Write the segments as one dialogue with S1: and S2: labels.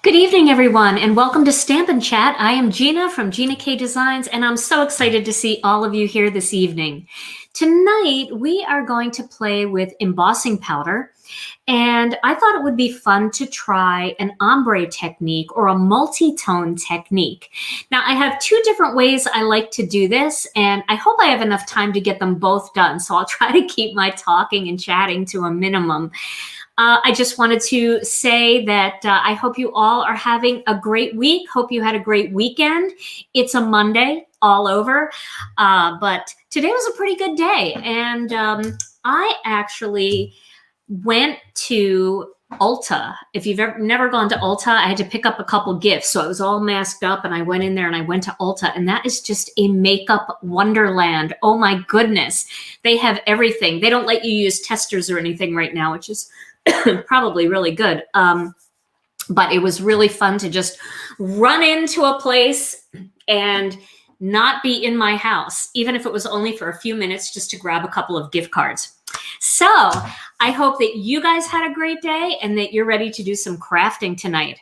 S1: Good evening, everyone, and welcome to Stampin' Chat. I am Gina from Gina K Designs, and I'm so excited to see all of you here this evening. Tonight, we are going to play with embossing powder, and I thought it would be fun to try an ombre technique or a multi-tone technique. Now, I have two different ways I like to do this, and I hope I have enough time to get them both done, so I'll try to keep my talking and chatting to a minimum. I just wanted to say that I hope you all are having a great week. Hope you had a great weekend. It's a Monday all over, but today was a pretty good day. And I actually went to Ulta. If you've never gone to Ulta, I had to pick up a couple gifts. So I was all masked up and I went in there and I went to Ulta, and that is just a makeup wonderland. Oh my goodness. They have everything. They don't let you use testers or anything right now, which is probably really good. But it was really fun to just run into a place and not be in my house, even if it was only for a few minutes, just to grab a couple of gift cards. So I hope that you guys had a great day and that you're ready to do some crafting tonight.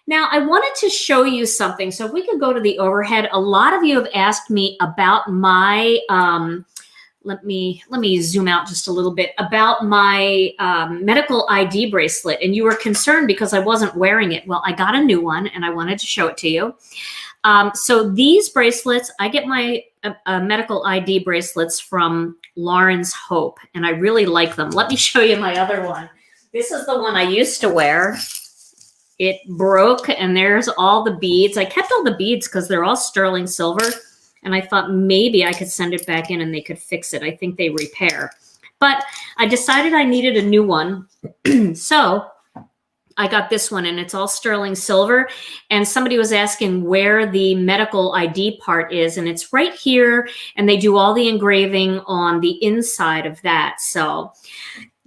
S1: Now, I wanted to show you something. So if we could go to the overhead, a lot of you have asked me about my, let me zoom out just a little bit, about my medical ID bracelet. And you were concerned because I wasn't wearing it. Well, I got a new one and I wanted to show it to you. So these bracelets, I get my medical ID bracelets from Lauren's Hope, and I really like them. Let me show you my other one. This is the one I used to wear. It broke, and there's all the beads. I kept all the beads because they're all sterling silver, and I thought maybe I could send it back in and they could fix it. I think they repair. But I decided I needed a new one. So I got this one, and it's all sterling silver. And somebody was asking where the medical ID part is, and it's right here. And they do all the engraving on the inside of that. So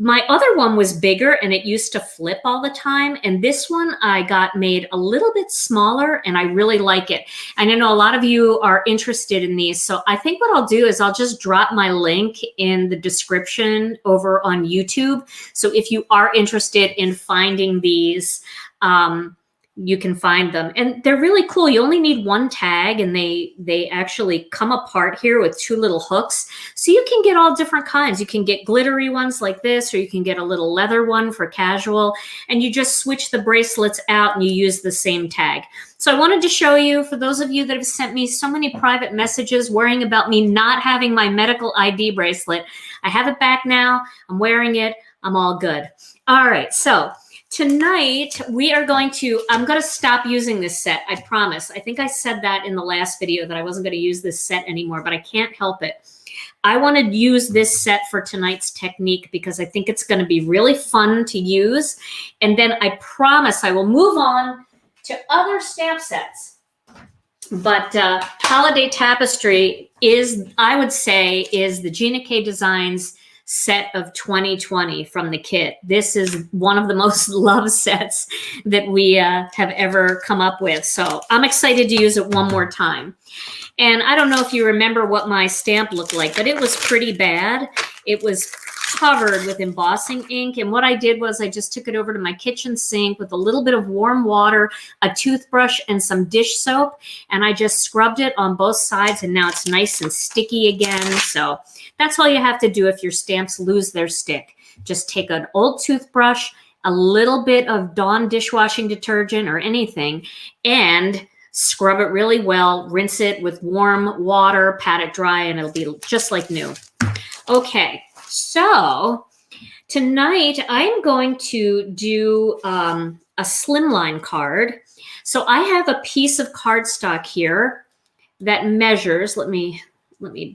S1: my other one was bigger and it used to flip all the time. And this one I got made a little bit smaller, and I really like it. And I know a lot of you are interested in these. So I think what I'll do is I'll just drop my link in the description over on YouTube. So if you are interested in finding these, you can find them, and they're really cool. You only need one tag, and they actually come apart here with two little hooks. So you can get all different kinds. You can get glittery ones like this, or you can get a little leather one for casual, and you just switch the bracelets out and you use the same tag. So I wanted to show you, for those of you that have sent me so many private messages worrying about me not having my medical ID bracelet, I have it back now. I'm wearing it. I'm all good. All right, so tonight, I'm going to stop using this set, I promise. I think I said that in the last video that I wasn't going to use this set anymore, but I can't help it. I want to use this set for tonight's technique because I think it's going to be really fun to use. And then I promise I will move on to other stamp sets. But Holiday Tapestry is, I would say, is the Gina K Designs set of 2020 from the kit. This is one of the most loved sets that we have ever come up with. So I'm excited to use it one more time. And I don't know if you remember what my stamp looked like, but it was pretty bad. It was covered with embossing ink. And what I did was I just took it over to my kitchen sink with a little bit of warm water, a toothbrush, and some dish soap. And I just scrubbed it on both sides, and now it's nice and sticky again. So that's all you have to do if your stamps lose their stick. Just take an old toothbrush, a little bit of Dawn dishwashing detergent or anything, and scrub it really well. Rinse it with warm water, pat it dry, and it'll be just like new. Okay, so tonight I'm going to do a slimline card. So I have a piece of cardstock here that measures, let me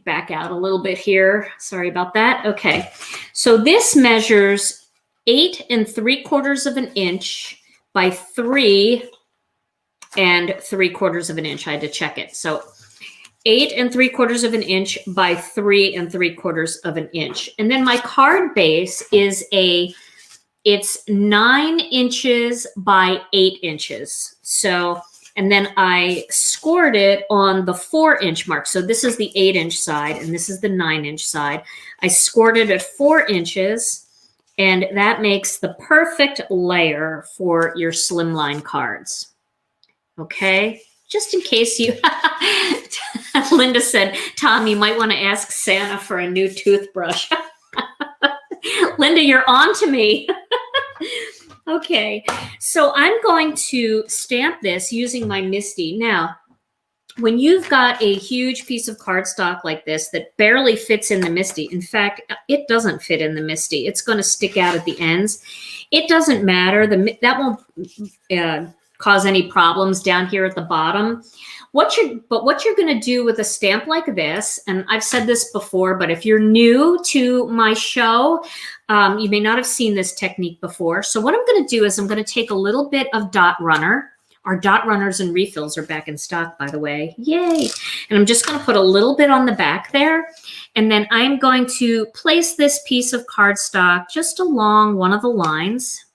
S1: back out a little bit here. Sorry about that. Okay. So this measures 8 3/4 inches by 3 3/4 inches. I had to check it. So 8 3/4 inches by 3 3/4 inches. And then my card base is it's 9 inches by 8 inches. So, and then I scored it on the 4-inch mark. So this is the 8-inch side and this is the 9-inch side. I scored it at 4 inches And that makes the perfect layer for your Slimline cards. Okay, just in case you, Linda said, Tom, you might want to ask Santa for a new toothbrush. Linda, you're on to me. Okay, so I'm going to stamp this using my MISTI. Now, when you've got a huge piece of cardstock like this that barely fits in the MISTI, in fact, it doesn't fit in the MISTI. It's going to stick out at the ends. It doesn't matter. That won't cause any problems down here at the bottom. What you're going to do with a stamp like this, and I've said this before, but if you're new to my show, you may not have seen this technique before. So what I'm going to do is I'm going to take a little bit of dot runner. Our dot runners and refills are back in stock, by the way. Yay. And I'm just going to put a little bit on the back there. And then I'm going to place this piece of cardstock just along one of the lines.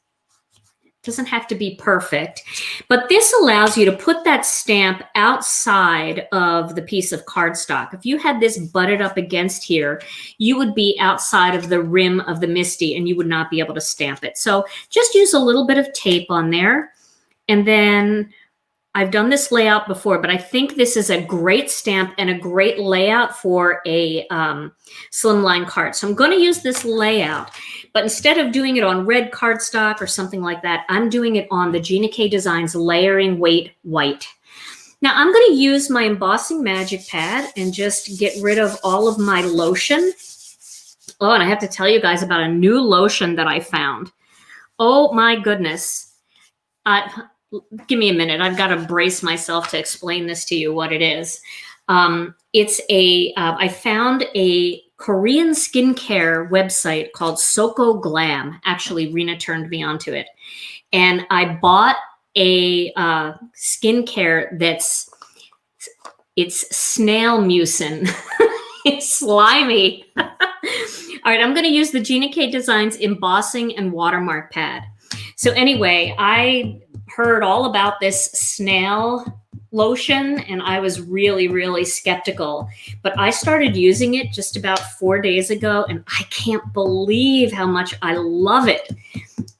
S1: It doesn't have to be perfect, but this allows you to put that stamp outside of the piece of cardstock. If you had this butted up against here, you would be outside of the rim of the MISTI and you would not be able to stamp it. So just use a little bit of tape on there. And then I've done this layout before, but I think this is a great stamp and a great layout for a Slimline card. So I'm going to use this layout, but instead of doing it on red cardstock or something like that, I'm doing it on the Gina K Designs Layering Weight White. Now I'm going to use my embossing magic pad and just get rid of all of my lotion. Oh, and I have to tell you guys about a new lotion that I found. Oh my goodness. Give me a minute. I've got to brace myself to explain this to you, what it is. I found a Korean skincare website called Soko Glam. Actually, Rena turned me onto it. And I bought a skincare it's snail mucin. It's slimy. All right, I'm going to use the Gina K Designs embossing and watermark pad. So anyway, I heard all about this snail lotion and I was really, really skeptical. But I started using it just about 4 days ago and I can't believe how much I love it.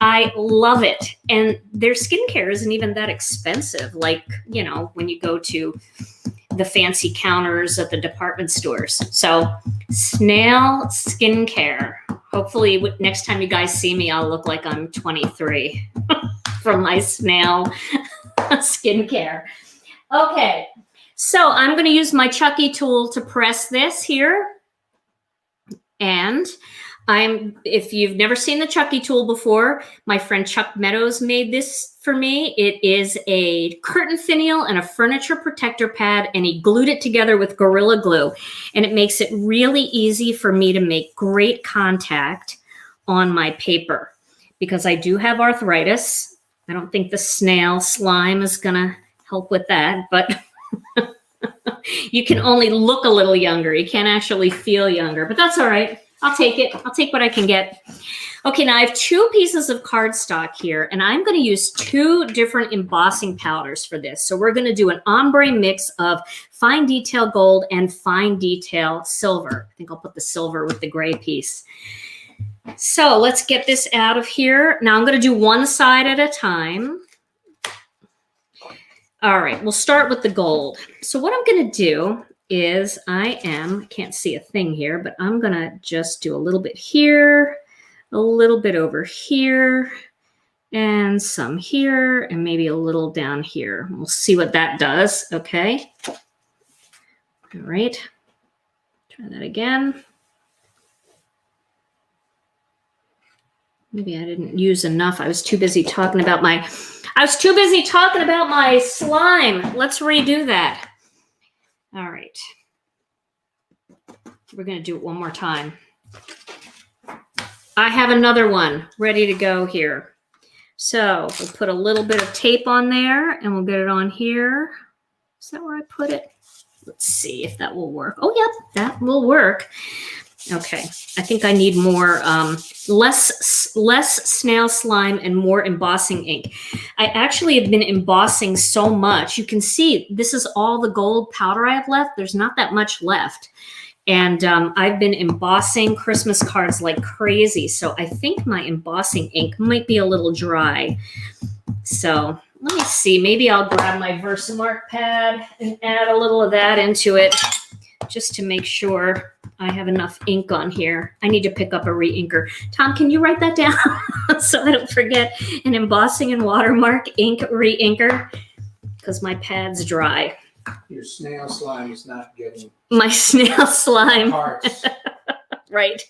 S1: I love it. And their skincare isn't even that expensive. Like, you know, when you go to the fancy counters at the department stores. So snail skincare. Hopefully next time you guys see me, I'll look like I'm 23 from my snail skincare. Okay, so I'm going to use my Chucky tool to press this here. And if you've never seen the Chucky tool before, my friend Chuck Meadows made this for me. It is a curtain finial and a furniture protector pad, and he glued it together with Gorilla Glue. And it makes it really easy for me to make great contact on my paper because I do have arthritis. I don't think the snail slime is going to help with that, but you can only look a little younger. You can't actually feel younger, but that's all right. I'll take it. I'll take what I can get. Okay, now I have 2 pieces of cardstock here, and I'm going to use 2 different embossing powders for this. So we're going to do an ombre mix of fine detail gold and fine detail silver. I think I'll put the silver with the gray piece. So let's get this out of here. Now I'm going to do one side at a time. All right, we'll start with the gold. So what I'm going to do is I can't see a thing here, but I'm going to just do a little bit here, a little bit over here, and some here, and maybe a little down here. We'll see what that does, okay? All right, try that again. Maybe I didn't use enough. I was too busy talking about my slime. Let's redo that. All right. We're going to do it one more time. I have another one ready to go here. So we'll put a little bit of tape on there and we'll get it on here. Is that where I put it? Let's see if that will work. Oh, yep, that will work. Okay, I think I need more, less snail slime and more embossing ink. I actually have been embossing so much. You can see this is all the gold powder I have left. There's not that much left. And I've been embossing Christmas cards like crazy. So I think my embossing ink might be a little dry. So let me see. Maybe I'll grab my Versamark pad and add a little of that into it just to make sure I have enough ink on here. I need to pick up a re-inker. Tom, can you write that down so I don't forget? An embossing and watermark ink re-inker, because my pad's dry.
S2: Your snail slime is not getting
S1: my snail slime
S2: parts.
S1: Right.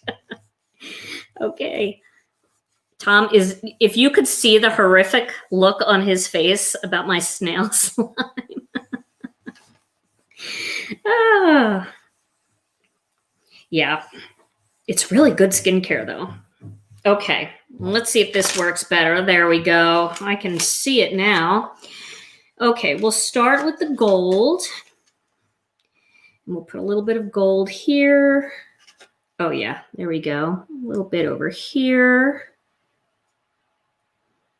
S1: Okay. Tom is, if you could see the horrific look on his face about my snail slime. Ah. Yeah. It's really good skincare though. Okay. Let's see if this works better. There we go. I can see it now. Okay, we'll start with the gold. And we'll put a little bit of gold here. Oh yeah, there we go. A little bit over here.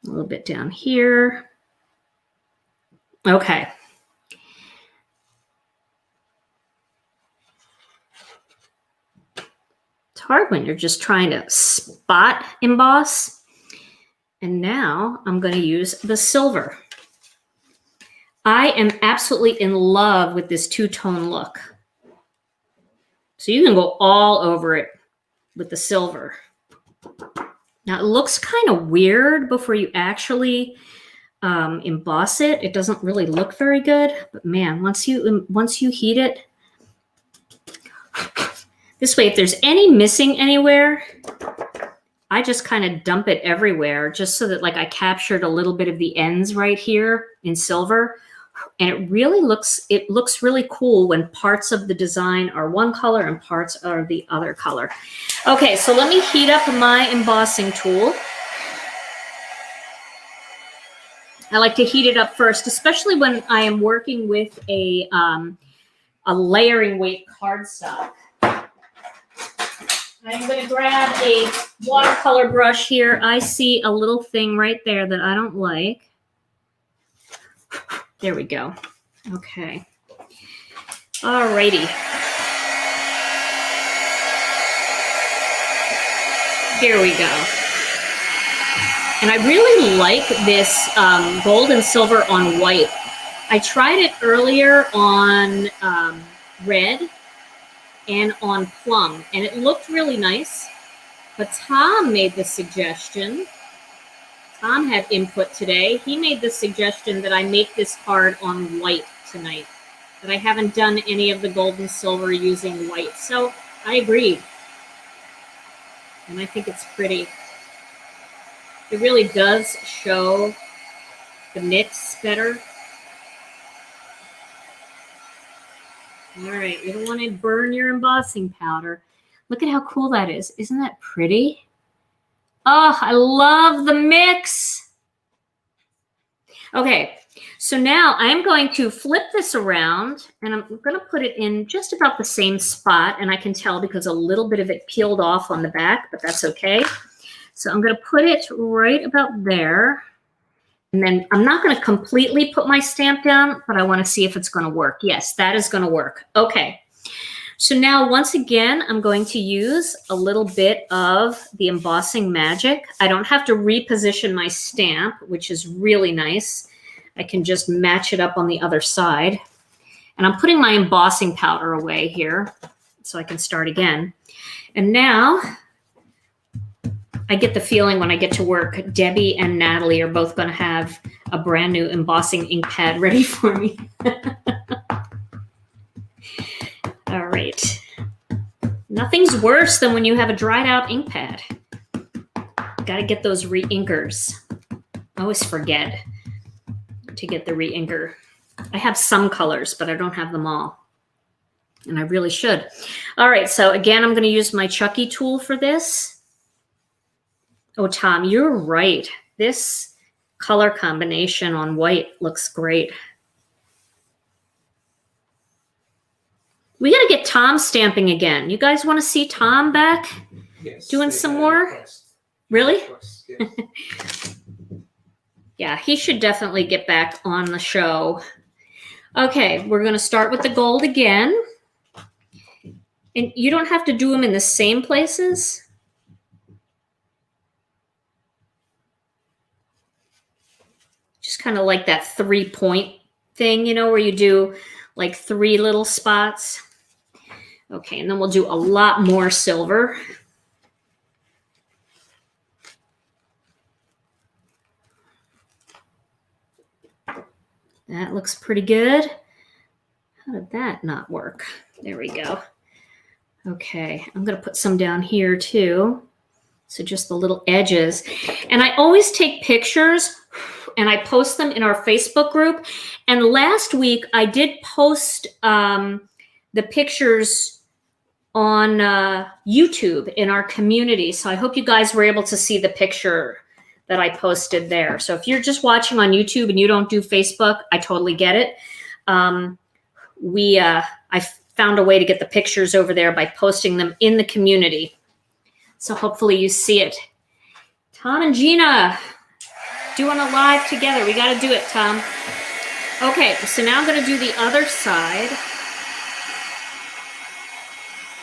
S1: A little bit down here. Okay. It's hard when you're just trying to spot emboss. And now I'm going to use the silver. I am absolutely in love with this two-tone look. So you can go all over it with the silver. Now it looks kind of weird before you actually emboss it. It doesn't really look very good, but man, once you heat it, this way, if there's any missing anywhere, I just kind of dump it everywhere just so that like I captured a little bit of the ends right here in silver. And it really looks really cool when parts of the design are one color and parts are the other color. Okay, so let me heat up my embossing tool. I like to heat it up first, especially when I am working with a layering weight cardstock. I'm going to grab a watercolor brush here. I see a little thing right there that I don't like. There we go. Okay. Alrighty. Here we go. And I really like this gold and silver on white. I tried it earlier on red and on plum, and it looked really nice. But Tom made the suggestion. Tom had input today. He made the suggestion that I make this card on white tonight, that I haven't done any of the gold and silver using white. So I agreed. And I think it's pretty. It really does show the mix better. All right, you don't want to burn your embossing powder. Look at how cool that is. Isn't that pretty? Oh, I love the mix. Okay, so now I'm going to flip this around and I'm going to put it in just about the same spot. And I can tell because a little bit of it peeled off on the back, but that's okay. So I'm going to put it right about there. And then I'm not going to completely put my stamp down, but I want to see if it's going to work. Yes, that is going to work. Okay. So now, once again, I'm going to use a little bit of the embossing magic. I don't have to reposition my stamp, which is really nice. I can just match it up on the other side. And I'm putting my embossing powder away here so I can start again. And now I get the feeling when I get to work, Debbie and Natalie are both going to have a brand new embossing ink pad ready for me. All right. Nothing's worse than when you have a dried out ink pad. Got to get those re-inkers. I always forget to get the re-inker. I have some colors, but I don't have them all. And I really should. All right, so again, I'm going to use my Chucky tool for this. Oh, Tom, you're right. This color combination on white looks great. We got to get Tom stamping again. You guys want to see Tom back?
S2: Yes,
S1: doing some more? Really?
S2: Yes.
S1: Yeah, he should definitely get back on the show. Okay, we're going to start with the gold again. And you don't have to do them in the same places. Just kind of like that 3-point thing, you know, where you do like 3 little spots. Okay, and then we'll do a lot more silver. That looks pretty good. How did that not work? There we go. Okay, I'm going to put some down here too. So just the little edges. And I always take pictures and I post them in our Facebook group. And last week I did post the pictures on YouTube in our community. So I hope you guys were able to see the picture that I posted there. So if you're just watching on YouTube and you don't do Facebook, I totally get it. I found a way to get the pictures over there by posting them in the community. So hopefully you see it. Tom and Gina doing a live together. We got to do it, Tom. Okay, so now I'm going to do the other side.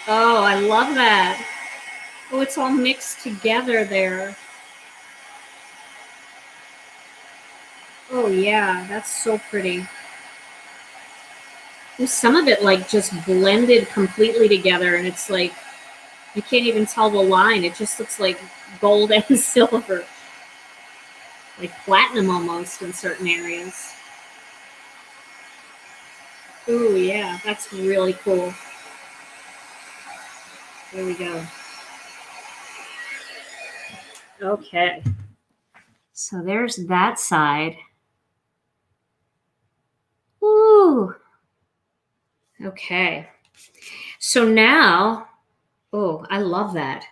S1: Oh, I love that. Oh, it's all mixed together there. Oh, yeah, that's so pretty. There's some of it like just blended completely together, and it's like you can't even tell the line. It just looks like gold and silver, like platinum almost in certain areas. Ooh, yeah, that's really cool. There we go. Okay. So there's that side. Ooh. Okay. So now, oh, I love that.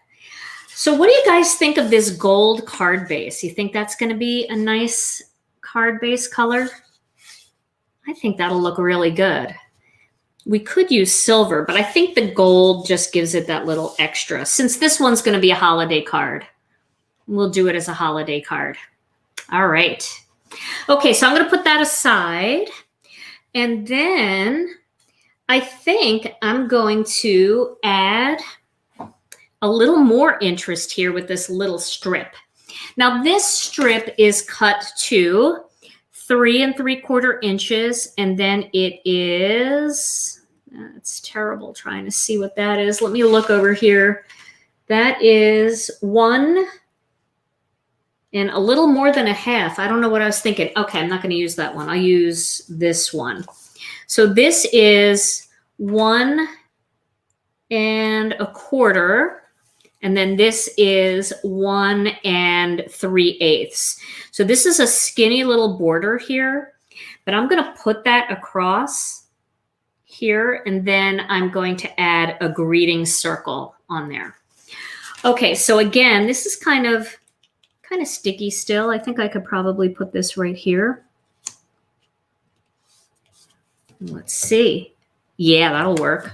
S1: So what do you guys think of this gold card base? You think that's going to be a nice card base color? I think that'll look really good. We could use silver, but I think the gold just gives it that little extra. Since this one's going to be a holiday card, we'll do it as a holiday card. All right. Okay, so I'm going to put that aside. And then I think I'm going to add a little more interest here with this little strip. Now this strip is cut to 3 3/4 inches, and then it is, it's terrible trying to see what that is. Let me look over here. That is 1 and a little more than a half. I don't know what I was thinking. Okay, I'm not going to use that one. I'll use this one. So this is 1 1/4, and then this is 1 3/8. So this is a skinny little border here, but I'm going to put that across here, and then I'm going to add a greeting circle on there. Okay, so again, this is kind of sticky still. I think I could probably put this right here. Let's see. Yeah, that'll work.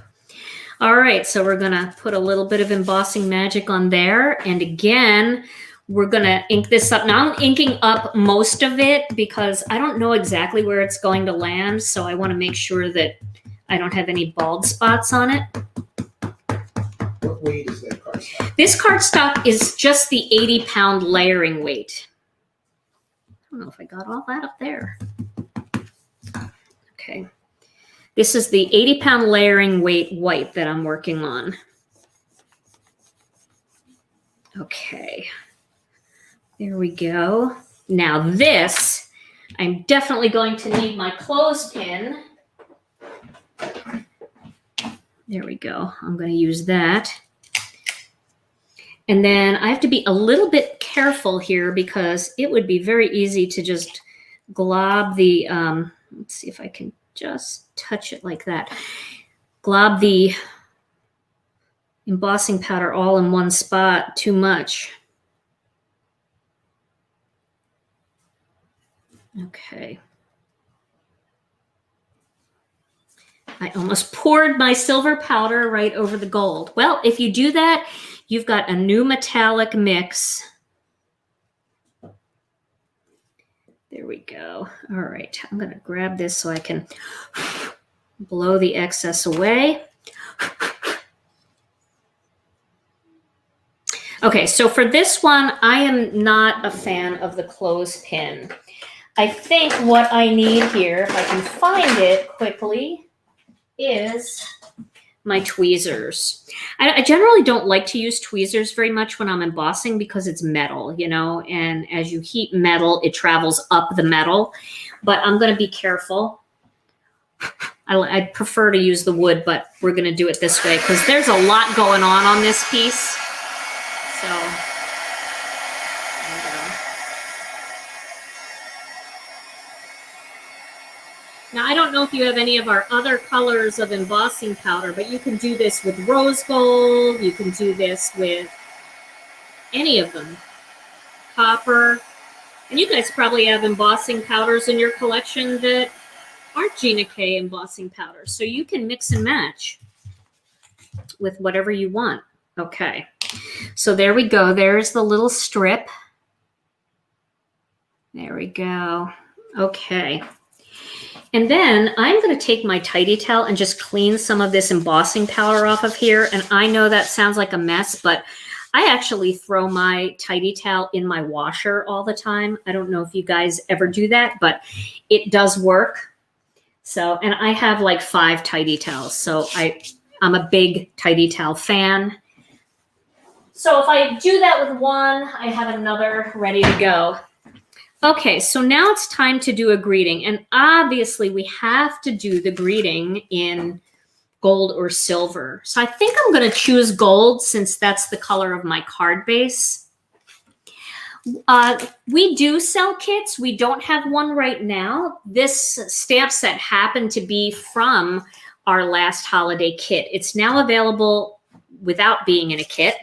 S1: All right, so we're going to put a little bit of embossing magic on there. And again, we're going to ink this up. Now I'm inking up most of it because I don't know exactly where it's going to land. So I want to make sure that I don't have any bald spots on it.
S2: What weight is that cardstock?
S1: This cardstock is just the 80-pound layering weight. I don't know if I got all that up there. Okay. This is the 80-pound layering weight white that I'm working on. Okay. There we go. Now this, I'm definitely going to need my clothespin. There we go. I'm going to use that. And then I have to be a little bit careful here because it would be very easy to just glob the, let's see if I can just touch it like that. Glob the embossing powder all in one spot too much. Okay. I almost poured my silver powder right over the gold. Well, if you do that, you've got a new metallic mix. There we go. All right, I'm going to grab this so I can blow the excess away. Okay, so for this one, I am not a fan of the clothespin. I think what I need here, if I can find it quickly, is my tweezers. I generally don't like to use tweezers very much when I'm embossing because it's metal, you know, and as you heat metal, it travels up the metal. But I'm going to be careful. I prefer to use the wood, but we're going to do it this way because there's a lot going on this piece. So, there we go. Now, I don't know if you have any of our other colors of embossing powder, but you can do this with rose gold. You can do this with any of them. Copper. And you guys probably have embossing powders in your collection that aren't Gina K embossing powders. So you can mix and match with whatever you want. Okay. So there we go. There's the little strip. There we go. Okay. And then I'm going to take my tidy towel and just clean some of this embossing powder off of here. And I know that sounds like a mess, but I actually throw my tidy towel in my washer all the time. I don't know if you guys ever do that, but it does work. So, and I have like 5 tidy towels. So I'm a big tidy towel fan. So if I do that with one, I have another ready to go. Okay, so now it's time to do a greeting. And obviously we have to do the greeting in gold or silver. So I think I'm going to choose gold since that's the color of my card base. We do sell kits. We don't have one right now. This stamp set happened to be from our last holiday kit. It's now available without being in a kit.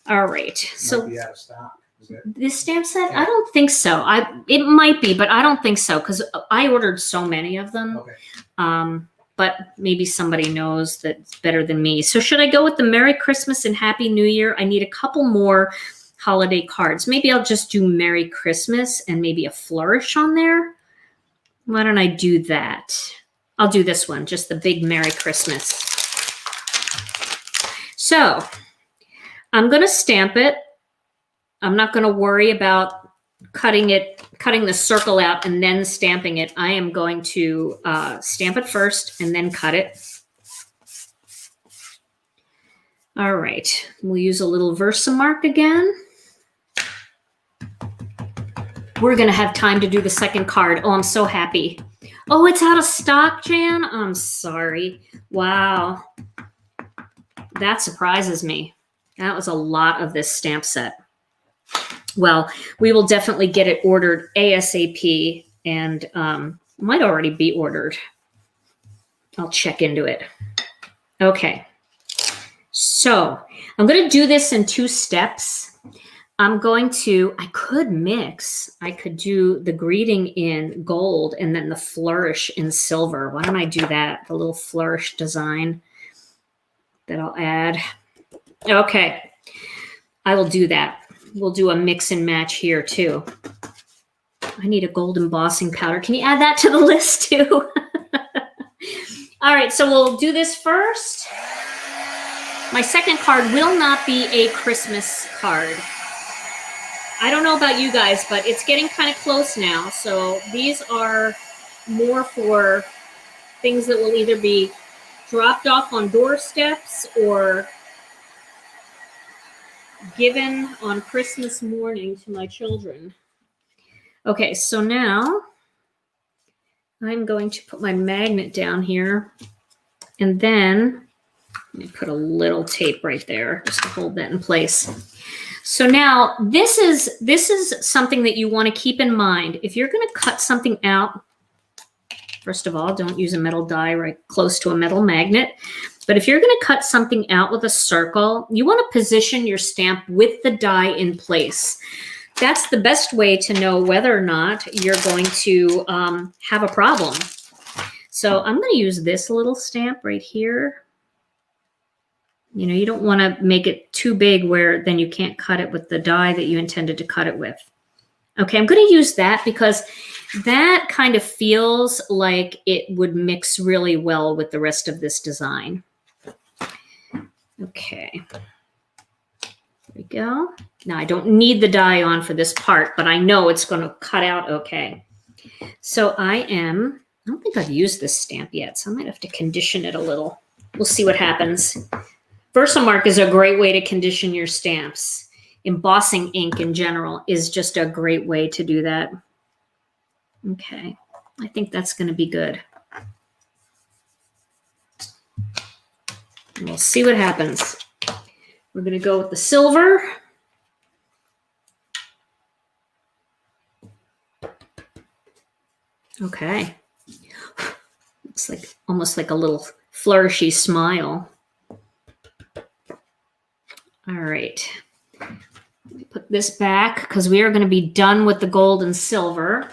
S1: All right. So
S2: Might be out of stock. Is it?
S1: this stamp set, I don't think so. It might be, but I don't think so because I ordered so many of them.
S2: Okay.
S1: But maybe somebody knows that's better than me. So should I go with the Merry Christmas and Happy New Year? I need a couple more holiday cards. Maybe I'll just do Merry Christmas and maybe a flourish on there. Why don't I do that? I'll do this one, just the big Merry Christmas. So I'm going to stamp it. I'm not going to worry about cutting the circle out and then stamping it. I am going to stamp it first and then cut it. All right. We'll use a little Versamark again. We're going to have time to do the second card. Oh, I'm so happy. Oh, it's out of stock, Jan? I'm sorry. Wow. That surprises me. That was a lot of this stamp set. Well, we will definitely get it ordered ASAP and might already be ordered. I'll check into it. Okay. So I'm going to do this in 2 steps. I could mix. I could do the greeting in gold and then the flourish in silver. Why don't I do that? The little flourish design that I'll add. Okay. I will do that. We'll do a mix and match here too. I need a gold embossing powder. Can you add that to the list too? All right, so we'll do this first. My second card will not be a Christmas card. I don't know about you guys, but it's getting kind of close now. So these are more for things that will either be dropped off on doorsteps or given on Christmas morning to my children. Okay, so now I'm going to put my magnet down here and then let me put a little tape right there just to hold that in place. So now this is something that you want to keep in mind. If you're going to cut something out, first of all, don't use a metal die right close to a metal magnet. But if you're going to cut something out with a circle, you want to position your stamp with the die in place. That's the best way to know whether or not you're going to have a problem. So I'm going to use this little stamp right here. You know, you don't want to make it too big where then you can't cut it with the die that you intended to cut it with. Okay, I'm going to use that because that kind of feels like it would mix really well with the rest of this design. Okay. we go. Now I don't need the dye on for this part, but I know it's going to cut out okay. So I don't think I've used this stamp yet, so I might have to condition it a little. We'll see what happens. Versamark is a great way to condition your stamps. Embossing ink in general is just a great way to do that. Okay, I think that's going to be good. And we'll see what happens. We're going to go with the silver. Okay. Looks like almost like a little flourishy smile. All right. Let me put this back because we are going to be done with the gold and silver.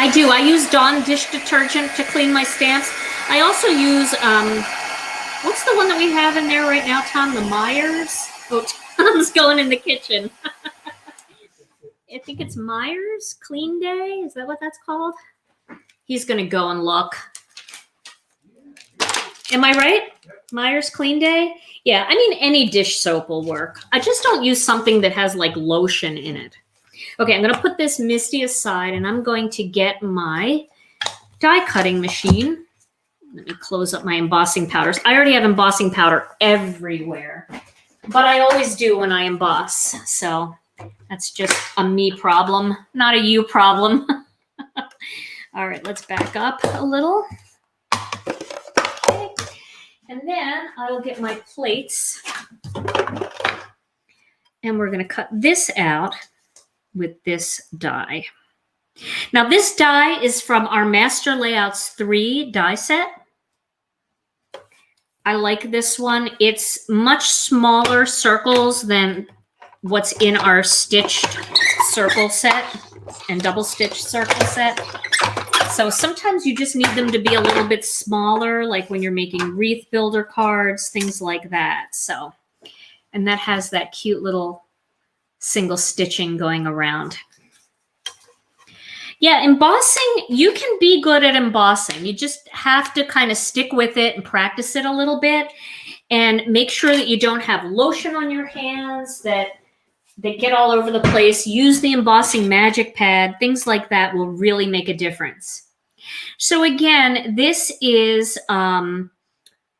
S1: I do. I use Dawn dish detergent to clean my stamps. I also use, what's the one that we have in there right now, Tom? The Myers? Oh, Tom's going in the kitchen. I think it's Myers Clean Day. Is that what that's called? He's going to go and look. Am I right? Myers Clean Day? Yeah, I mean, any dish soap will work. I just don't use something that has like lotion in it. Okay, I'm going to put this Misty aside and I'm going to get my die cutting machine. Let me close up my embossing powders. I already have embossing powder everywhere, but I always do when I emboss. So that's just a me problem, not a you problem. All right, let's back up a little. Okay. And then I'll get my plates and we're going to cut this out with this die. Now this die is from our Master Layouts 3 die set. I like this one. It's much smaller circles than what's in our stitched circle set and double stitched circle set. So sometimes you just need them to be a little bit smaller, like when you're making wreath builder cards, things like that. So, and that has that cute little single stitching going around. Yeah, embossing, you can be good at embossing. You just have to kind of stick with it and practice it a little bit and make sure that you don't have lotion on your hands, that they get all over the place. Use the embossing magic pad. Things like that will really make a difference. So again, this is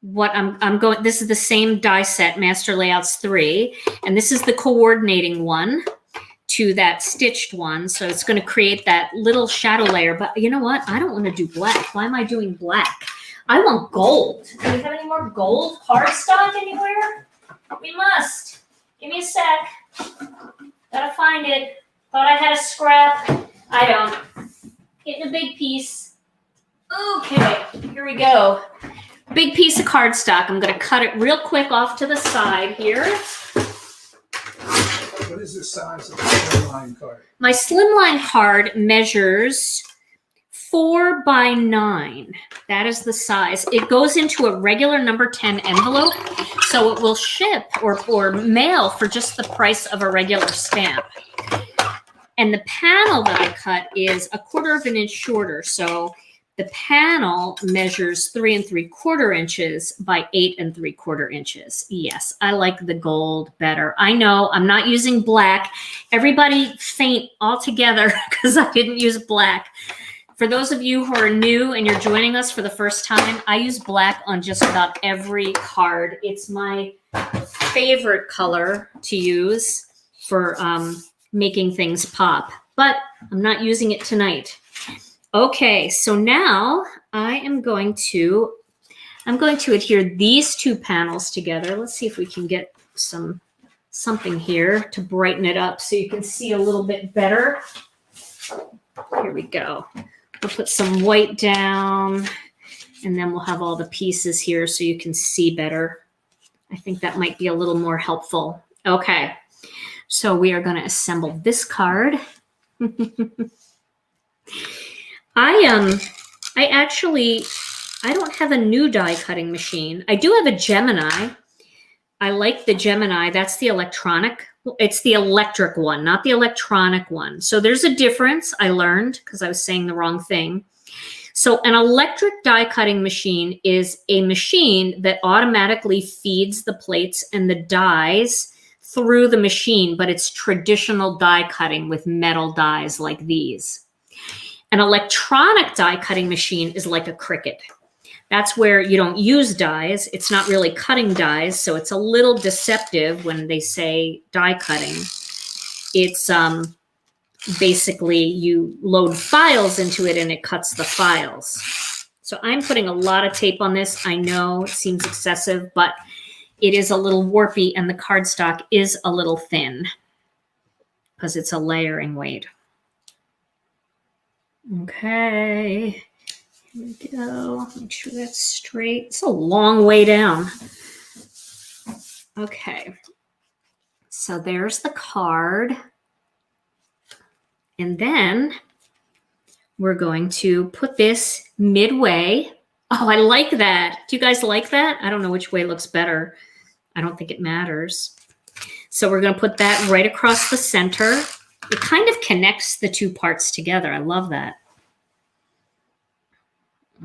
S1: what I'm going, this is the same die set, Master Layouts 3, and this is the coordinating one to that stitched one. So it's going to create that little shadow layer. But you know what? I don't want to do black. Why am I doing black? I want gold. Do we have any more gold cardstock anywhere? We must. Give me a sec. Gotta find it. Thought I had a scrap. I don't. Getting a big piece. Okay, here we go. Big piece of cardstock. I'm going to cut it real quick off to the side here.
S2: What is the size of the Slimline card?
S1: My Slimline card measures 4 by 9. That is the size. It goes into a regular number 10 envelope, so it will ship or mail for just the price of a regular stamp. And the panel that I cut is 1/4 inch shorter, so the panel measures 3 3/4 inches by 8 3/4 inches. Yes, I like the gold better. I know I'm not using black. Everybody faint altogether because I didn't use black. For those of you who are new and you're joining us for the first time, I use black on just about every card. It's my favorite color to use for making things pop, but I'm not using it tonight. Okay, so now I'm going to adhere these two panels together. Let's see if we can get something here to brighten it up so you can see a little bit better. Here we go. We'll put some white down and then we'll have all the pieces here so you can see better. I think that might be a little more helpful. Okay, so we are going to assemble this card. I don't have a new die cutting machine. I do have a Gemini. I like the Gemini. That's the electronic. It's the electric one, not the electronic one. So there's a difference I learned because I was saying the wrong thing. So an electric die cutting machine is a machine that automatically feeds the plates and the dies through the machine, but it's traditional die cutting with metal dies like these. An electronic die cutting machine is like a Cricut. That's where you don't use dies. It's not really cutting dies, so it's a little deceptive when they say die cutting. It's basically you load files into it and it cuts the files. So I'm putting a lot of tape on this. I know it seems excessive, but it is a little warpy and the cardstock is a little thin because it's a layering weight. Okay. Here we go. Make sure that's straight. It's a long way down. Okay. So there's the card. And then we're going to put this midway. Oh, I like that. Do you guys like that? I don't know which way looks better. I don't think it matters. So we're going to put that right across the center. It kind of connects the two parts together. I love that.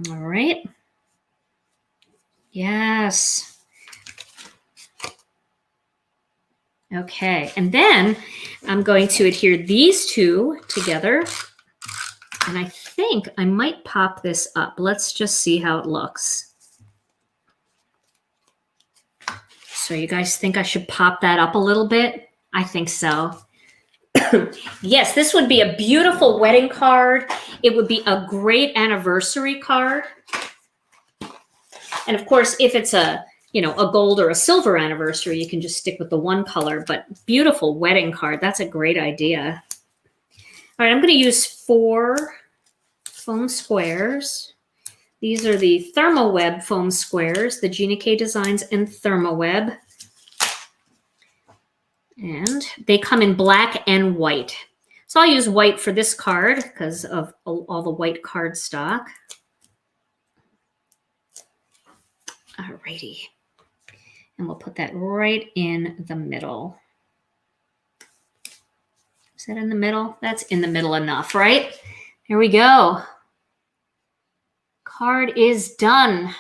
S1: All right. Yes. Okay. And then I'm going to adhere these two together. And I think I might pop this up. Let's just see how it looks. So you guys think I should pop that up a little bit? I think so. Yes, this would be a beautiful wedding card. It would be a great anniversary card. And of course, if it's a gold or a silver anniversary, you can just stick with the one color, but beautiful wedding card. That's a great idea. All right, I'm going to use 4 foam squares. These are the ThermoWeb foam squares, the Gina K Designs and ThermoWeb. And they come in black and white. So I'll use white for this card because of all the white cardstock. Alrighty. And we'll put that right in the middle. Is that in the middle? That's in the middle enough, right? Here we go. Card is done.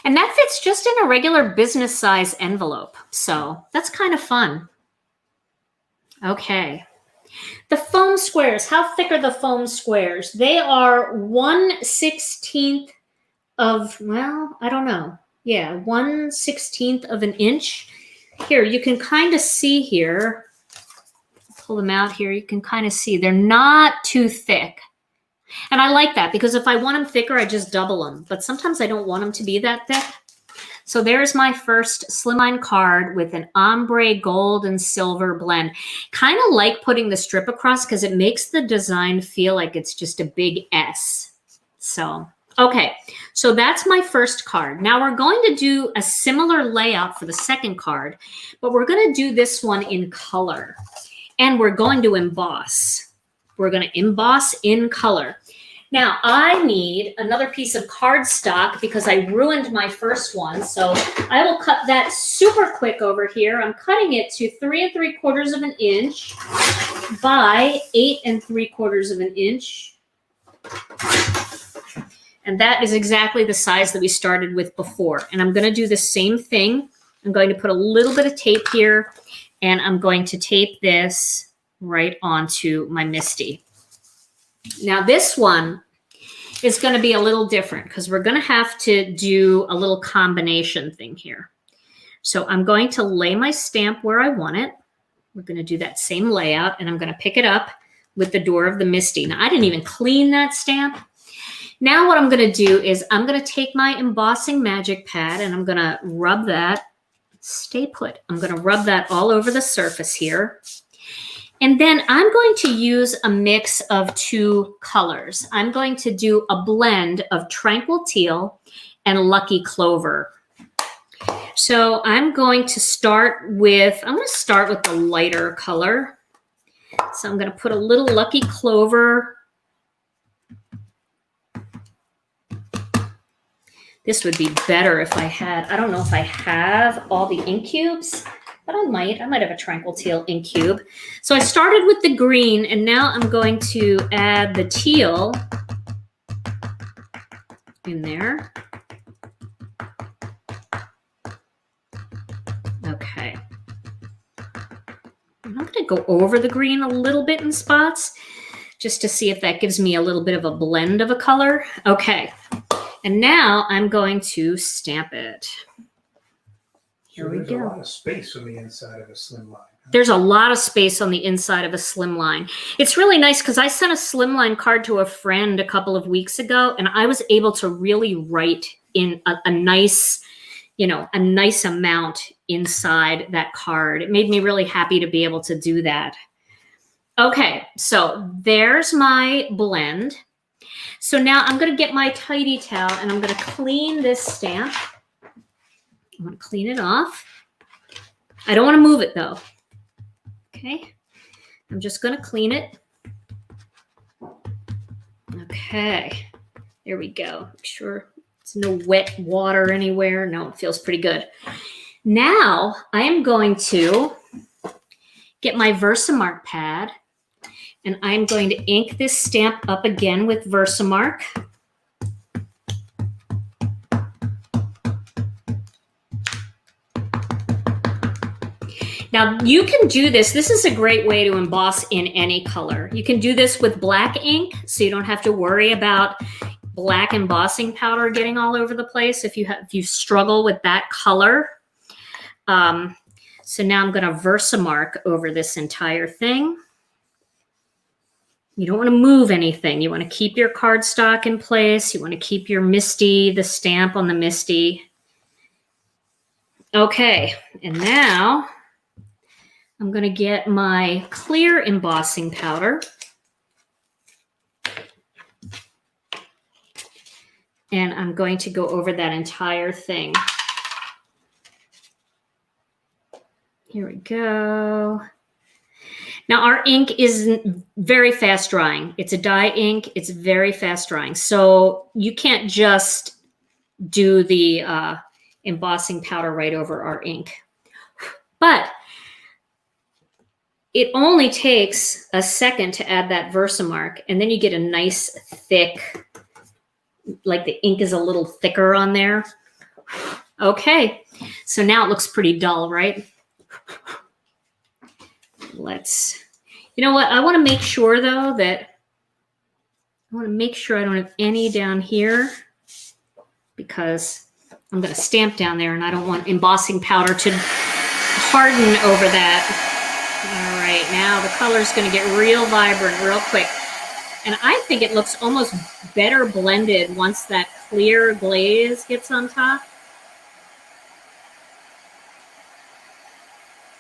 S1: And that fits just in a regular business size envelope. So that's kind of fun. Okay. The foam squares, how thick are the foam squares? They are 1/16 of, well, I don't know. Yeah, 1/16 of an inch. Here, you can kind of see here. Pull them out here. You can kind of see they're not too thick. And I like that because if I want them thicker, I just double them. But sometimes I don't want them to be that thick. So there's my first Slimline card with an ombre gold and silver blend. Kind of like putting the strip across because it makes the design feel like it's just a big S. So, okay. So that's my first card. Now we're going to do a similar layout for the second card, but we're going to do this one in color. And we're going to emboss. We're going to emboss in color. Now, I need another piece of cardstock because I ruined my first one. So I will cut that super quick over here. I'm cutting it to 3 3/4 of an inch by 8 3/4 of an inch. And that is exactly the size that we started with before. And I'm going to do the same thing. I'm going to put a little bit of tape here, and I'm going to tape this right onto my MISTI. Now this one is going to be a little different because we're going to have to do a little combination thing here. So I'm going to lay my stamp where I want it. We're going to do that same layout, and I'm going to pick it up with the door of the MISTI. Now I didn't even clean that stamp. Now what I'm going to do is I'm going to take my embossing magic pad and I'm going to rub that. Stay put. I'm going to rub that all over the surface here. And then I'm going to use a mix of 2 colors. I'm going to do a blend of Tranquil Teal and Lucky Clover. So I'm going to start with the lighter color. So I'm going to put a little Lucky Clover. This would be better if I had, I don't know if I have all the ink cubes, but I might have a Tranquil Teal ink cube. So I started with the green, and now I'm going to add the teal. in there. Okay. I'm going to go over the green a little bit in spots just to see if that gives me a little bit of a blend of a color. Okay. And now I'm going to stamp it. Here we go.
S2: There's a lot of space on the inside of a Slimline.
S1: There's a lot of space on the inside of a Slimline. It's really nice because I sent a Slimline card to a friend a couple of weeks ago, and I was able to really write in a nice, a nice amount inside that card. It made me really happy to be able to do that. Okay, so there's my blend. So now I'm going to get my tidy towel and I'm going to clean this stamp. I'm going to clean it off. I don't want to move it though. Okay, I'm just going to clean it. Okay, there we go. Make sure there's no wet water anywhere. No, it feels pretty good. Now I am going to get my Versamark pad and I'm going to ink this stamp up again with Versamark. Now you can do this. This is a great way to emboss in any color. You can do this with black ink, so you don't have to worry about black embossing powder getting all over the place if you struggle with that color. So now I'm going to Versamark over this entire thing. You don't want to move anything. You want to keep your cardstock in place. You want to keep your Misty, the stamp on the Misty. Okay, and now I'm going to get my clear embossing powder. And I'm going to go over that entire thing. Here we go. Now our ink is very fast drying. It's a dye ink. It's very fast drying. So you can't just do the embossing powder right over our ink. But it only takes a second to add that Versamark, and then you get a nice thick, like the ink is a little thicker on there. Okay, so now it looks pretty dull, right? You know what? I want to make sure though that I don't have any down here because I'm going to stamp down there and I don't want embossing powder to harden over that. All right, now the color is going to get real vibrant real quick. And I think it looks almost better blended once that clear glaze gets on top.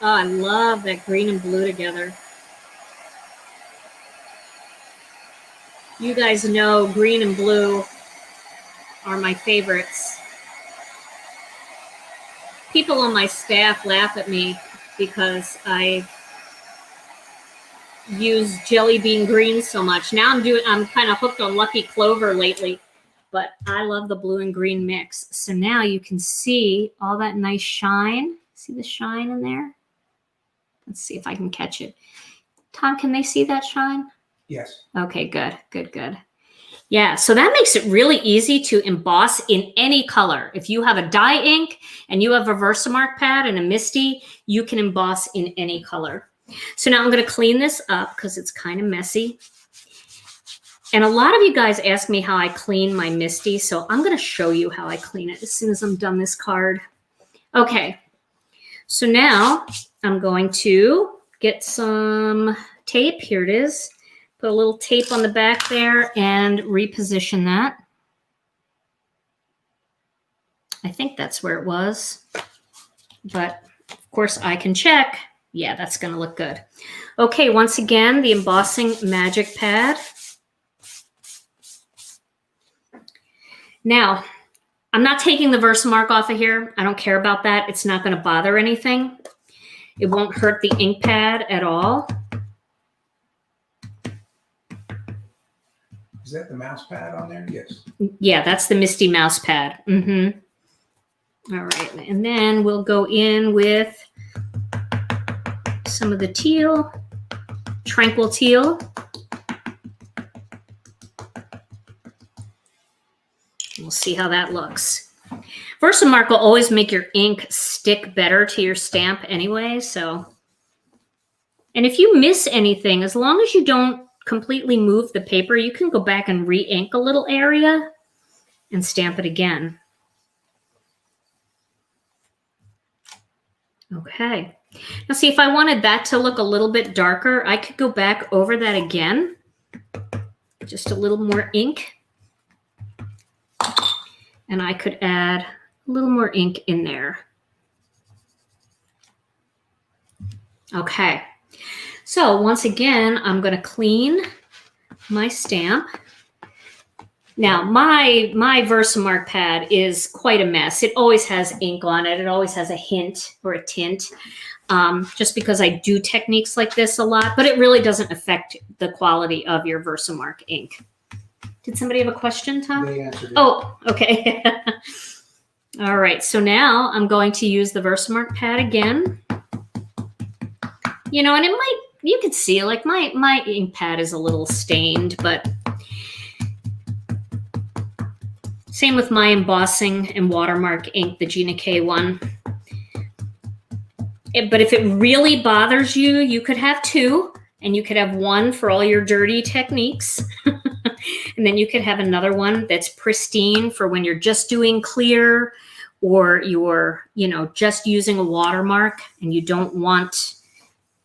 S1: Oh, I love that green and blue together. You guys know green and blue are my favorites. People on my staff laugh at me because I use jelly bean green so much. Now I'm kind of hooked on Lucky Clover lately, but I love the blue and green mix. So now you can see all that nice shine. See the shine in there? Let's see if I can catch it. Tom, can they see that shine?
S2: Yes.
S1: Okay, good, good, good. Yeah, so that makes it really easy to emboss in any color. If you have a dye ink and you have a Versamark pad and a Misty, you can emboss in any color. So now I'm going to clean this up because it's kind of messy. And a lot of you guys ask me how I clean my Misty, so I'm going to show you how I clean it as soon as I'm done this card. Okay, so now I'm going to get some tape. Here it is. Put a little tape on the back there and reposition that. I think that's where it was, but of course I can check. Yeah, that's going to look good. Okay, once again, the embossing magic pad. Now, I'm not taking the Versamark off of here. I don't care about that. It's not going to bother anything. It won't hurt the ink pad at all.
S2: Is that the mouse pad on there? Yes.
S1: Yeah, that's the Misty mouse pad. All right, and then we'll go in with some of the teal, tranquil teal. We'll see how that looks. Versamark will always make your ink stick better to your stamp anyway, so. And if you miss anything, as long as you don't completely move the paper, you can go back and re-ink a little area and stamp it again. Okay. Now see, if I wanted that to look a little bit darker, I could go back over that again. Just a little more ink. And I could add a little more ink in there. Okay. So once again, I'm going to clean my stamp. Now, my Versamark pad is quite a mess. It always has ink on it. It always has a hint or a tint, just because I do techniques like this a lot, but it really doesn't affect the quality of your Versamark ink. Did somebody have a question, Tom?
S2: They answered it.
S1: Oh, okay. All right, so now I'm going to use the Versamark pad again. You know, and it might, you could see like my ink pad is a little stained, but same with my embossing and watermark ink, the Gina K one. But if it really bothers you, you could have two, and you could have one for all your dirty techniques. And then you could have another one that's pristine for when you're just doing clear, or you're, you know, just using a watermark and you don't want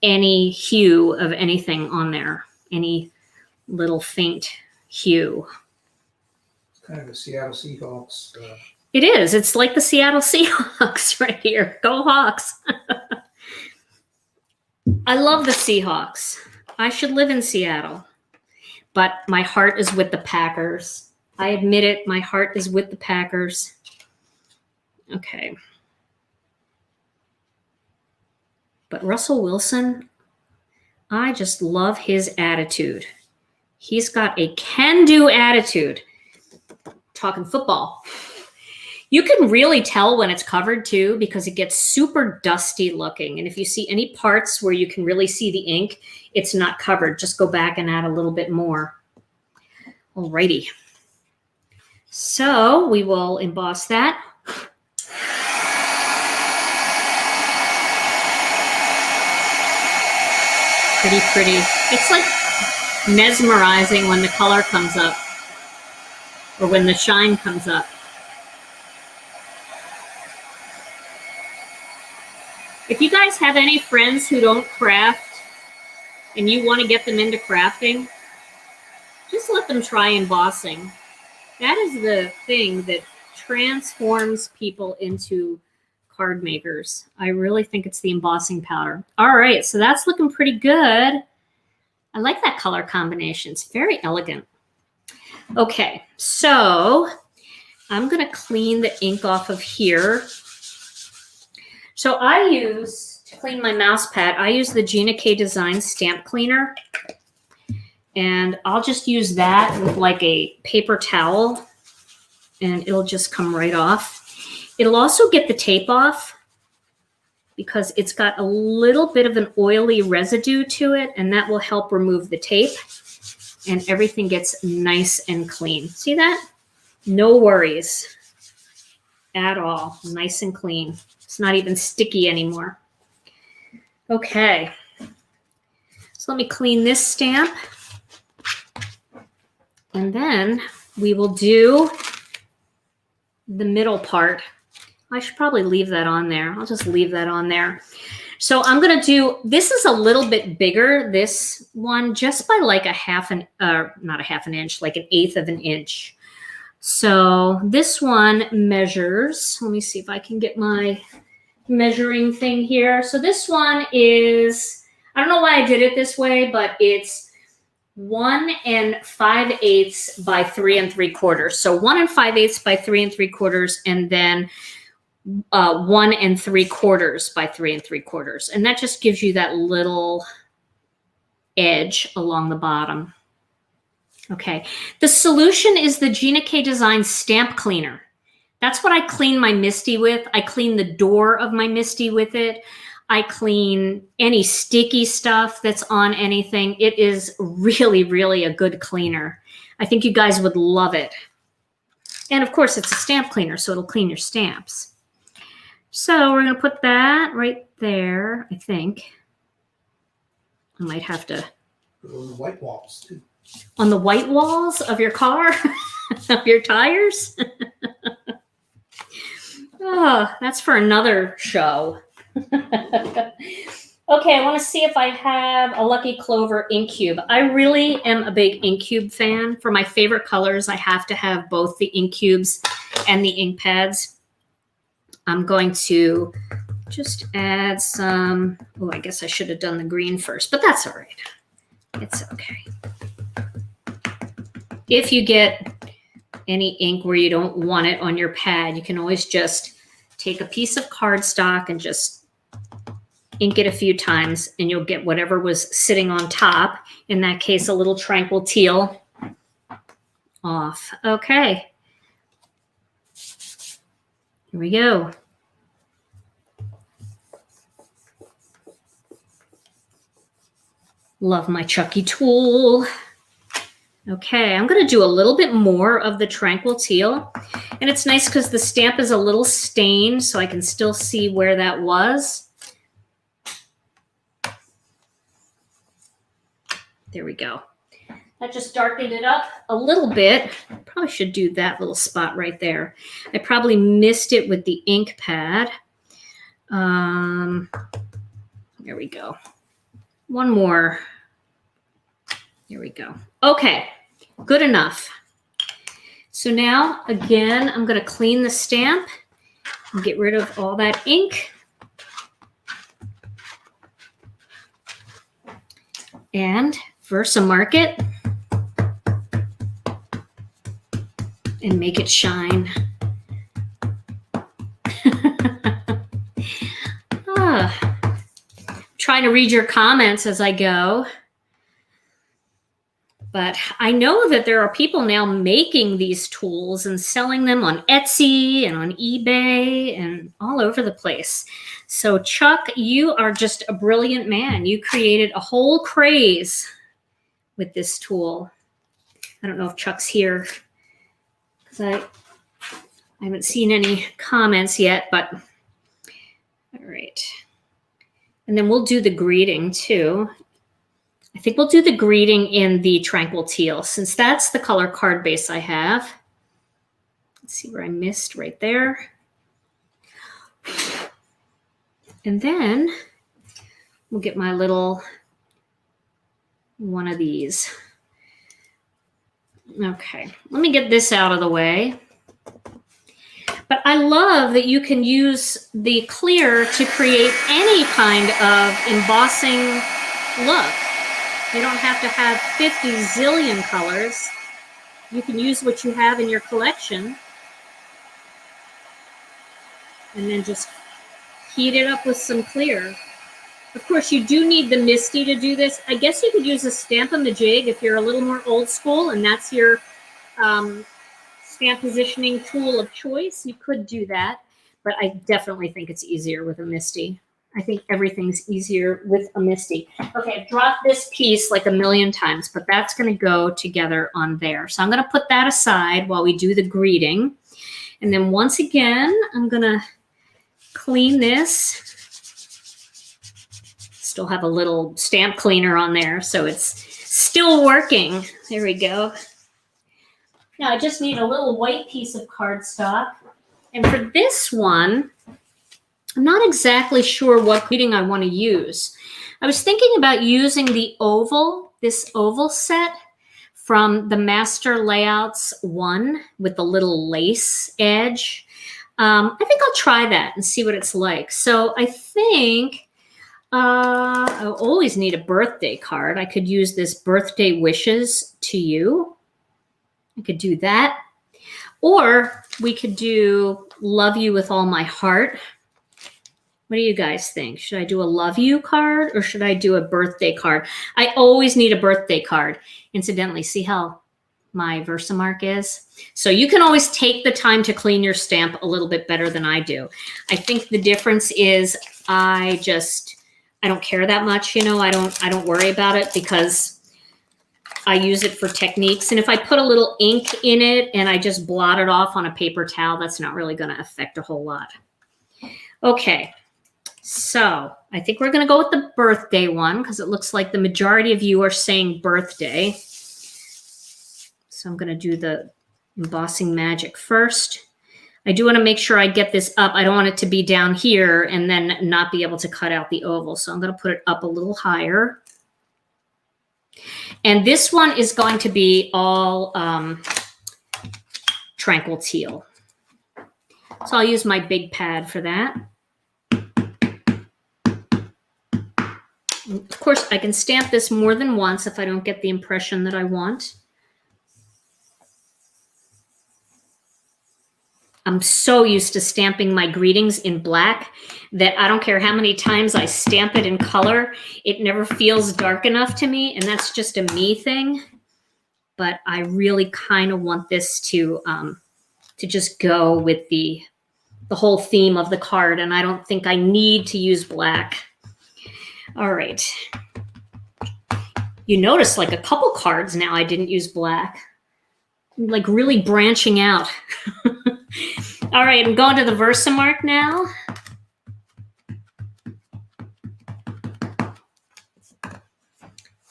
S1: any hue of anything on there, any little faint hue.
S2: It's kind of a Seattle Seahawks.
S1: It is. It's like the Seattle Seahawks right here. Go Hawks. I love the Seahawks. I should live in Seattle. But my heart is with the Packers. I admit it. My heart is with the Packers. Okay. But Russell Wilson, I just love his attitude. He's got a can-do attitude. Talking football. You can really tell when it's covered too, because it gets super dusty looking. And if you see any parts where you can really see the ink, it's not covered. Just go back and add a little bit more. Alrighty. So we will emboss that. Pretty, pretty. It's like mesmerizing when the color comes up, or when the shine comes up. If you guys have any friends who don't craft and you want to get them into crafting, just let them try embossing. That is the thing that transforms people into card makers. I really think it's the embossing powder. All right, so that's looking pretty good. I like that color combination. It's very elegant. Okay, so I'm going to clean the ink off of here. So I use, to clean my mouse pad, I use the Gina K Design Stamp Cleaner. And I'll just use that with like a paper towel, and it'll just come right off. It'll also get the tape off because it's got a little bit of an oily residue to it, and that will help remove the tape, and everything gets nice and clean. See that? No worries at all. Nice and clean. It's not even sticky anymore. Okay. So let me clean this stamp. And then we will do the middle part. I should probably leave that on there. I'll just leave that on there. So I'm going to do, this is a little bit bigger, this one, just by like not a half an inch, like 1/8 of an inch. So this one measures, let me see if I can get my measuring thing here. So this one is, I don't know why I did it this way, but it's 1 5/8 by 3 3/4. So 1 5/8 by 3 3/4, and then 1 3/4 by 3 3/4. And that just gives you that little edge along the bottom. Okay. The solution is the Gina K Design Stamp Cleaner. That's what I clean my MISTI with. I clean the door of my MISTI with it. I clean any sticky stuff that's on anything. It is really, really a good cleaner. I think you guys would love it. And of course, it's a stamp cleaner, so it'll clean your stamps. So we're going to put that right there, I think. I might have to.
S2: On the white walls, too.
S1: On the white walls of your car? Of your tires? Oh, that's for another show. Okay, I want to see if I have a Lucky Clover ink cube. I really am a big ink cube fan. For my favorite colors, I have to have both the ink cubes and the ink pads. I'm going to just add some. Oh, I guess I should have done the green first, but that's all right. It's okay. If you get any ink where you don't want it on your pad, you can always just take a piece of cardstock and just ink it a few times, and you'll get whatever was sitting on top, in that case, a little tranquil teal, off. Okay. Here we go. Love my Chucky tool. Okay, I'm going to do a little bit more of the tranquil teal. And it's nice because the stamp is a little stained, so I can still see where that was. There we go. That just darkened it up a little bit. Probably should do that little spot right there. I probably missed it with the ink pad. There we go. One more. There we go. Okay, good enough. So now, again, I'm going to clean the stamp and get rid of all that ink. And Versamark it and make it shine. Trying to read your comments as I go. But I know that there are people now making these tools and selling them on Etsy and on eBay and all over the place. So Chuck, you are just a brilliant man. You created a whole craze with this tool. I don't know if Chuck's here because I haven't seen any comments yet, but all right. And then we'll do the greeting too. I think we'll do the greeting in the tranquil teal since that's the color card base I have. Let's see where I missed right there. And then we'll get my little one of these. Okay, let me get this out of the way. But I love that you can use the clear to create any kind of embossing look. You don't have to have 50 zillion colors. You can use what you have in your collection and then just heat it up with some clear. Of course, you do need the MISTI to do this. I guess you could use a Stamp-A-Majig if you're a little more old school and that's your stamp positioning tool of choice. You could do that, but I definitely think it's easier with a MISTI. I think everything's easier with a MISTI. Okay, I've dropped this piece like a million times, but that's going to go together on there. So I'm going to put that aside while we do the greeting. And then once again, I'm going to clean this. Still have a little stamp cleaner on there, so it's still working. There we go. Now I just need a little white piece of cardstock. And for this one, I'm not exactly sure what greeting I want to use. I was thinking about using the oval, this oval set from the Master Layouts one with the little lace edge. I think I'll try that and see what it's like. So I think I'll always need a birthday card. I could use this birthday wishes to you. I could do that. Or we could do love you with all my heart. What do you guys think? Should I do a love you card or should I do a birthday card? I always need a birthday card. Incidentally, see how my Versamark is? So you can always take the time to clean your stamp a little bit better than I do. I think the difference is I don't care that much, you know, I don't worry about it because I use it for techniques. And if I put a little ink in it and I just blot it off on a paper towel, that's not really going to affect a whole lot. Okay, so I think we're going to go with the birthday one because it looks like the majority of you are saying birthday. So I'm going to do the embossing magic first. I do want to make sure I get this up. I don't want it to be down here and then not be able to cut out the oval. So I'm going to put it up a little higher. And this one is going to be all tranquil teal. So I'll use my big pad for that. Of course, I can stamp this more than once if I don't get the impression that I want. I'm so used to stamping my greetings in black that I don't care how many times I stamp it in color, it never feels dark enough to me, and that's just a me thing. But I really kind of want this to just go with the whole theme of the card, and I don't think I need to use black. All right. You notice like a couple cards now I didn't use black. I'm like really branching out. All right, I'm going to the Versamark now.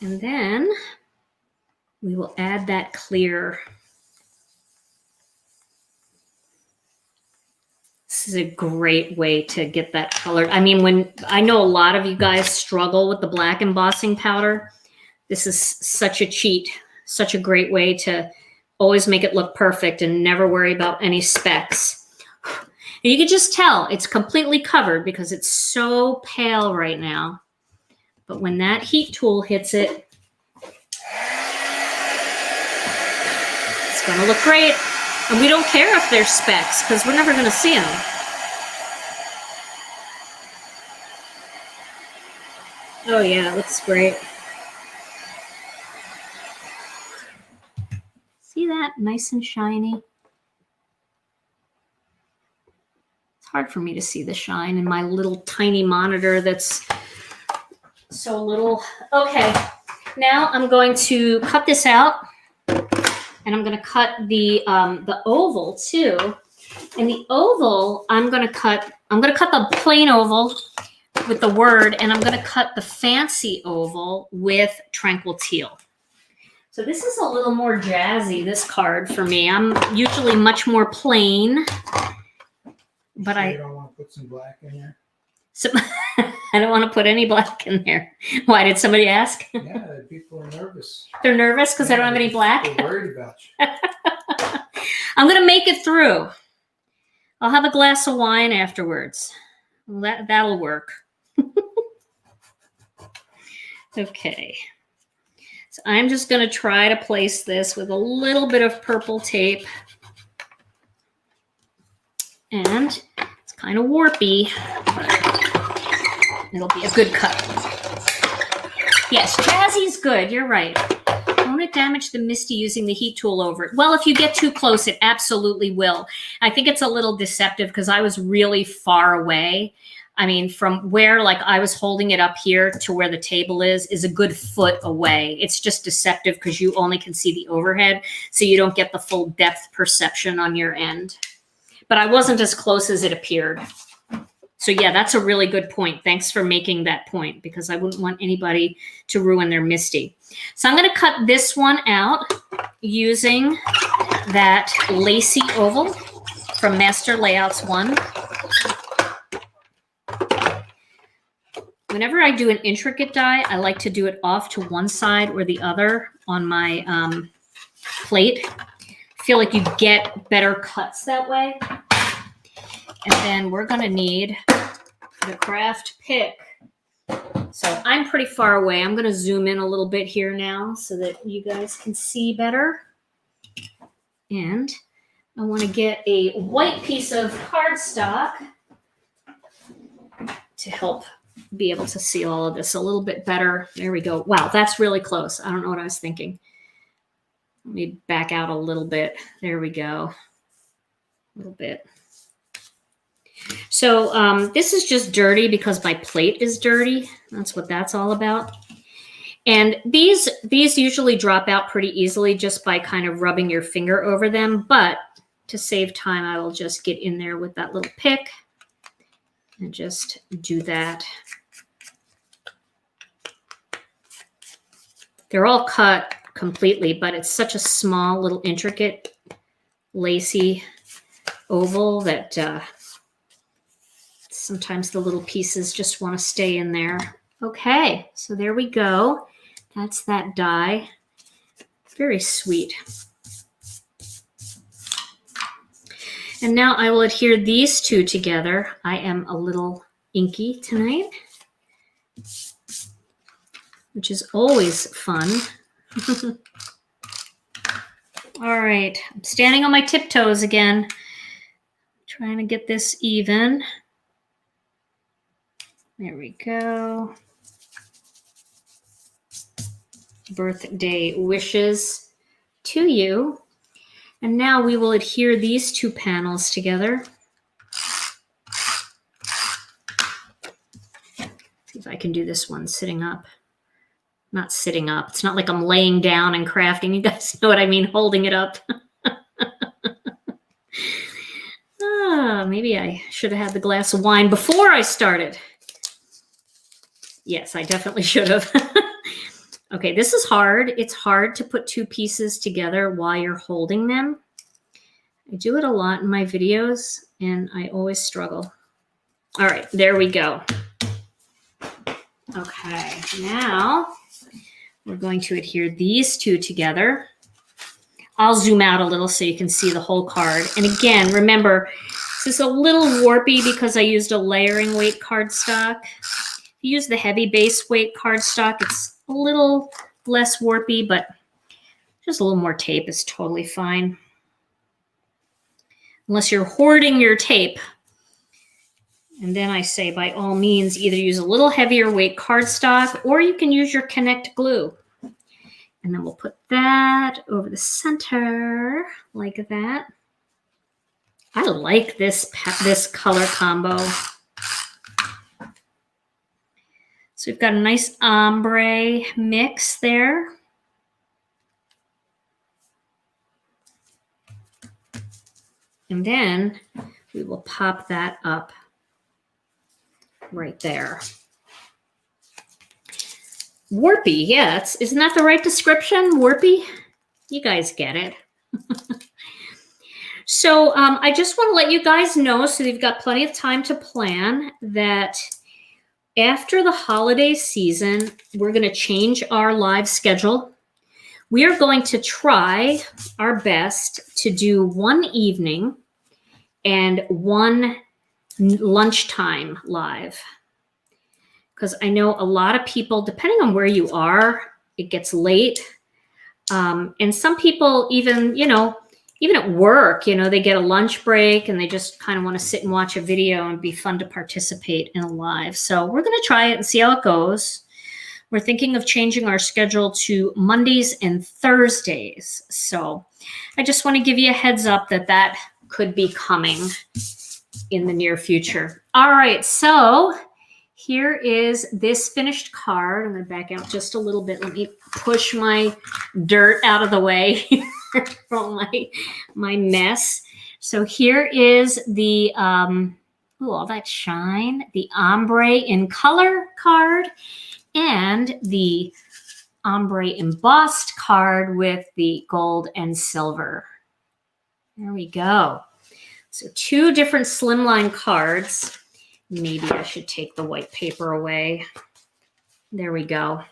S1: And then we will add that clear. This is a great way to get that colored. I mean, when I know a lot of you guys struggle with the black embossing powder, this is such a cheat, such a great way to always make it look perfect and never worry about any specks. And you can just tell it's completely covered because it's so pale right now. But when that heat tool hits it, it's going to look great. And we don't care if there's specks because we're never going to see them. Oh yeah, it looks great. See that? Nice and shiny. It's hard for me to see the shine in my little tiny monitor that's so little. Okay, now I'm going to cut this out. And I'm going to cut the oval too. And the oval, I'm going to cut the plain oval with the word, and I'm going to cut the fancy oval with tranquil teal. So this is a little more jazzy, this card for me. I'm usually much more plain. But
S2: you don't want to put some black in there?
S1: So, I don't want to put any black in there. Why, did somebody ask?
S2: Yeah, people are nervous.
S1: They're nervous because I don't have any black?
S2: They're worried about you.
S1: I'm going to make it through. I'll have a glass of wine afterwards. That'll work. Okay. So I'm just going to try to place this with a little bit of purple tape. And it's kind of warpy, but it'll be a good cut. Yes, jazzy's good. You're right. Won't it damage the MISTI using the heat tool over it? Well, if you get too close, it absolutely will. I think it's a little deceptive because I was really far away. I mean, from where like I was holding it up here to where the table is a good foot away. It's just deceptive because you only can see the overhead, so you don't get the full depth perception on your end. But I wasn't as close as it appeared. So yeah, that's a really good point. Thanks for making that point because I wouldn't want anybody to ruin their MISTI. So I'm going to cut this one out using that lacy oval from Master Layouts 1. Whenever I do an intricate die, I like to do it off to one side or the other on my plate. I feel like you get better cuts that way. And then we're going to need the craft pick. So I'm pretty far away. I'm going to zoom in a little bit here now so that you guys can see better. And I want to get a white piece of cardstock to help be able to see all of this a little bit better. There we go. Wow, that's really close. I don't know what I was thinking. Let me back out a little bit. There we go. A little bit. So this is just dirty because my plate is dirty. That's what that's all about. And these usually drop out pretty easily just by kind of rubbing your finger over them. But to save time, I will just get in there with that little pick and just do that. They're all cut completely, but it's such a small, little, intricate, lacy oval that sometimes the little pieces just want to stay in there. Okay, so there we go. That's that die. Very sweet. And now I will adhere these two together. I am a little inky tonight, which is always fun. All right, I'm standing on my tiptoes again, trying to get this even. There we go. Birthday wishes to you. And now we will adhere these two panels together. See if I can do this one sitting up. Not sitting up. It's not like I'm laying down and crafting. You guys know what I mean, holding it up. Maybe I should have had the glass of wine before I started. Yes, I definitely should have. Okay, this is hard. It's hard to put two pieces together while you're holding them. I do it a lot in my videos, and I always struggle. All right, there we go. Okay, now we're going to adhere these two together. I'll zoom out a little so you can see the whole card. And again, remember, this is a little warpy because I used a layering weight cardstock. If you use the heavy base weight cardstock, it's a little less warpy, but just a little more tape is totally fine. Unless you're hoarding your tape. And then I say, by all means, either use a little heavier weight cardstock or you can use your Connect glue. And then we'll put that over the center like that. I like this color combo. So we've got a nice ombre mix there. And then we will pop that up right there. Warpy, yeah, isn't that the right description? Warpy? You guys get it. So I just want to let you guys know, so you've got plenty of time to plan, that after the holiday season, we're going to change our live schedule. We are going to try our best to do one evening and one lunchtime live. Because I know a lot of people, depending on where you are, it gets late. And some people even, even at work, they get a lunch break and they just kind of want to sit and watch a video and be fun to participate in a live. So we're going to try it and see how it goes. We're thinking of changing our schedule to Mondays and Thursdays. So I just want to give you a heads up that could be coming in the near future. All right, so here is this finished card. I'm going to back out just a little bit. Let me push my dirt out of the way from my mess. So here is the, all that shine, the ombre in color card and the ombre embossed card with the gold and silver. There we go. So two different slimline cards. Maybe I should take the white paper away. There we go.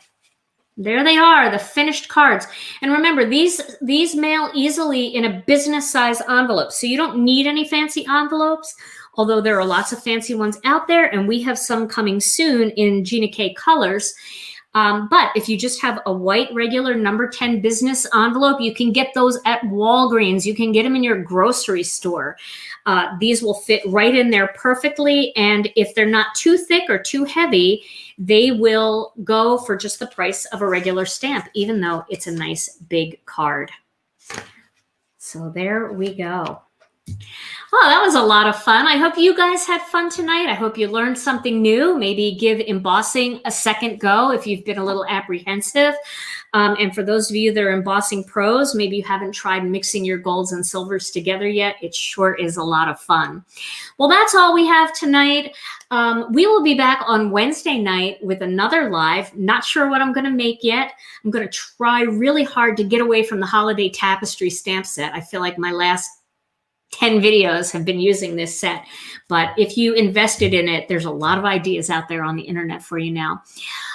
S1: There they are, the finished cards. And remember, these mail easily in a business size envelope. So you don't need any fancy envelopes, although there are lots of fancy ones out there, and we have some coming soon in Gina K colors. But if you just have a white regular number 10 business envelope, you can get those at Walgreens. You can get them in your grocery store. These will fit right in there perfectly. And if they're not too thick or too heavy, they will go for just the price of a regular stamp, even though it's a nice big card. So there we go. Oh, that was a lot of fun. I hope you guys had fun tonight. I hope you learned something new. Maybe give embossing a second go if you've been a little apprehensive. And for those of you that are embossing pros, maybe you haven't tried mixing your golds and silvers together yet. It sure is a lot of fun. Well, that's all we have tonight. We will be back on Wednesday night with another live. Not sure what I'm going to make yet. I'm going to try really hard to get away from the holiday tapestry stamp set. I feel like my last 10 videos have been using this set, but if you invested in it, there's a lot of ideas out there on the internet for you now.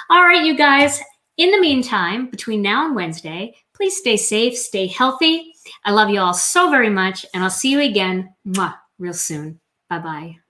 S1: All right, you guys, in the meantime, between now and Wednesday, please stay safe, stay healthy. I love you all so very much, and I'll see you again real soon. Bye-bye.